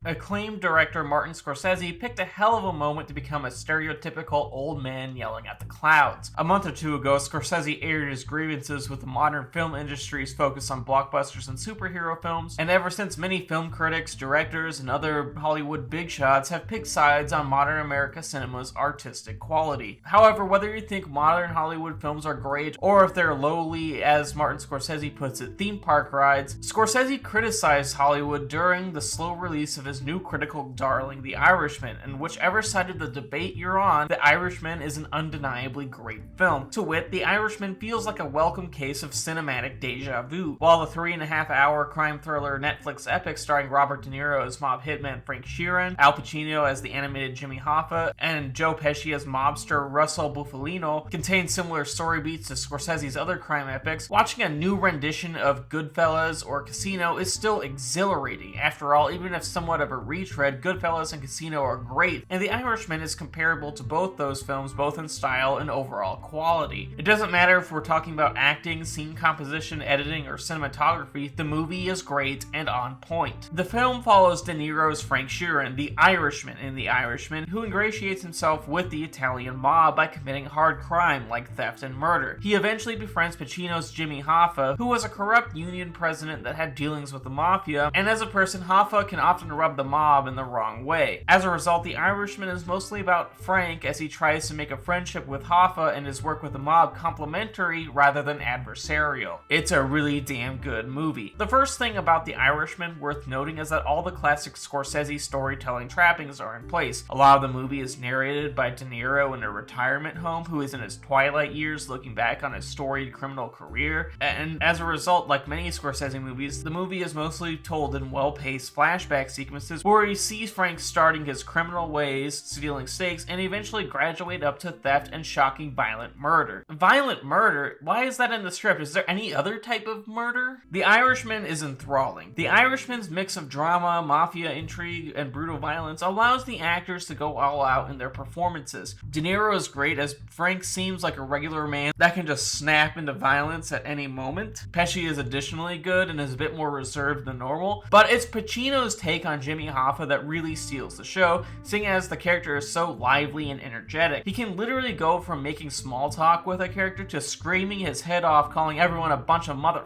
Acclaimed director Martin Scorsese picked a hell of a moment to become a stereotypical old man yelling at the clouds. A month or two ago, Scorsese aired his grievances with the modern film industry's focus on blockbusters and superhero films, and ever since, many film critics, directors, and other Hollywood big shots have picked sides on modern America cinema's artistic quality. However, whether you think modern Hollywood films are great, or if they're lowly, as Martin Scorsese puts it, theme park rides, Scorsese criticized Hollywood during the slow release of his new critical darling, The Irishman, and whichever side of the debate you're on, The Irishman is an undeniably great film. To wit, The Irishman feels like a welcome case of cinematic deja vu. While the 3.5-hour crime thriller Netflix epic starring Robert De Niro as mob hitman Frank Sheeran, Al Pacino as the animated Jimmy Hoffa, and Joe Pesci as mobster Russell Bufalino contains similar story beats to Scorsese's other crime epics, watching a new rendition of Goodfellas or Casino is still exhilarating. After all, even if somewhat of a retread, Goodfellas and Casino are great, and The Irishman is comparable to both those films, both in style and overall quality. It doesn't matter if we're talking about acting, scene composition, editing, or cinematography, the movie is great and on point. The film follows De Niro's Frank Sheeran, the Irishman in The Irishman, who ingratiates himself with the Italian mob by committing hard crime like theft and murder. He eventually befriends Pacino's Jimmy Hoffa, who was a corrupt union president that had dealings with the mafia, and as a person, Hoffa can often rub the mob in the wrong way. As a result, The Irishman is mostly about Frank as he tries to make a friendship with Hoffa and his work with the mob complementary rather than adversarial. It's a really damn good movie. The first thing about The Irishman worth noting is that all the classic Scorsese storytelling trappings are in place. A lot of the movie is narrated by De Niro in a retirement home who is in his twilight years looking back on his storied criminal career, and as a result, like many Scorsese movies, the movie is mostly told in well-paced flashback sequences where he sees Frank starting his criminal ways, stealing steaks, and eventually graduate up to theft and shocking violent murder. Violent murder? Why is that in the script? Is there any other type of murder? The Irishman is enthralling. The Irishman's mix of drama, mafia intrigue, and brutal violence allows the actors to go all out in their performances. De Niro is great as Frank seems like a regular man that can just snap into violence at any moment. Pesci is additionally good and is a bit more reserved than normal, but it's Pacino's take on Jimmy Hoffa that really steals the show, seeing as the character is so lively and energetic. He can literally go from making small talk with a character to screaming his head off, calling everyone a bunch of mother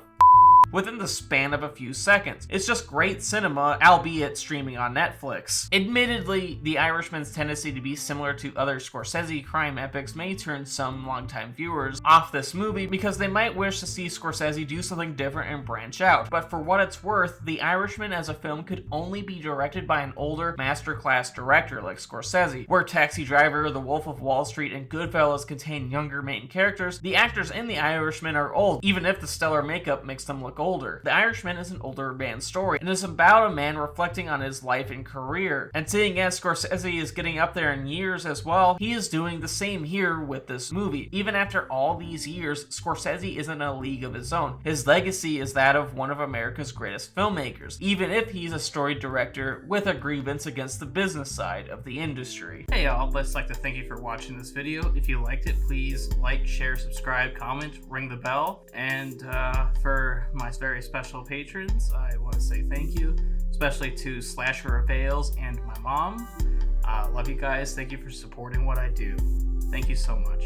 within the span of a few seconds. It's just great cinema, albeit streaming on Netflix. Admittedly, The Irishman's tendency to be similar to other Scorsese crime epics may turn some longtime viewers off this movie because they might wish to see Scorsese do something different and branch out. But for what it's worth, The Irishman as a film could only be directed by an older masterclass director like Scorsese. Where Taxi Driver, The Wolf of Wall Street, and Goodfellas contain younger main characters, the actors in The Irishman are old, even if the stellar makeup makes them look older. The Irishman is an older man's story, and is about a man reflecting on his life and career. And seeing as Scorsese is getting up there in years as well, he is doing the same here with this movie. Even after all these years, Scorsese is in a league of his own. His legacy is that of one of America's greatest filmmakers, even if he's a storied director with a grievance against the business side of the industry. Hey y'all, I'd just like to thank you for watching this video. If you liked it, please like, share, subscribe, comment, ring the bell, and for my very special patrons, I want to say thank you, especially to Slasher Avails and my mom. Love you guys. Thank you for supporting what I do. Thank you so much.